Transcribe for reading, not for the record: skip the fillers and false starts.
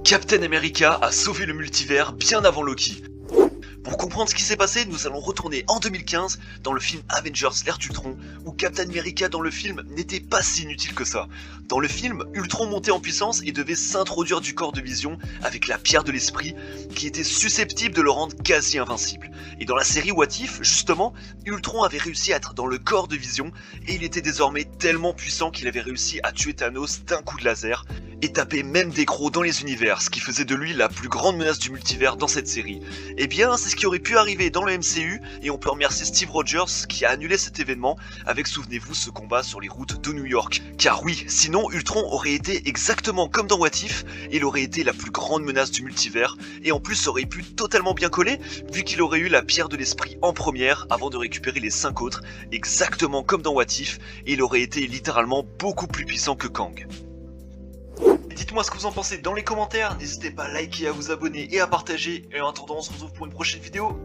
Captain America a sauvé le multivers bien avant Loki. Pour comprendre ce qui s'est passé, nous allons retourner en 2015 dans le film Avengers l'ère d'Ultron, où Captain America dans le film n'était pas si inutile que ça. Dans le film, Ultron montait en puissance et devait s'introduire du corps de Vision avec la pierre de l'esprit, qui était susceptible de le rendre quasi invincible. Et dans la série What If, justement, Ultron avait réussi à être dans le corps de Vision, et il était désormais tellement puissant qu'il avait réussi à tuer Thanos d'un coup de laser, et taper même des crocs dans les univers, ce qui faisait de lui la plus grande menace du multivers dans cette série. Et bien, c'est ce qui aurait pu arriver dans le MCU, et on peut remercier Steve Rogers qui a annulé cet événement avec, souvenez-vous, ce combat sur les routes de New York. Car oui, sinon Ultron aurait été exactement comme dans What If, il aurait été la plus grande menace du multivers, et en plus aurait pu totalement bien coller, vu qu'il aurait eu la pierre de l'esprit en première, avant de récupérer les 5 autres, exactement comme dans What If, et il aurait été littéralement beaucoup plus puissant que Kang. Dites-moi ce que vous en pensez dans les commentaires, n'hésitez pas à liker, à vous abonner et à partager, et en attendant on se retrouve pour une prochaine vidéo.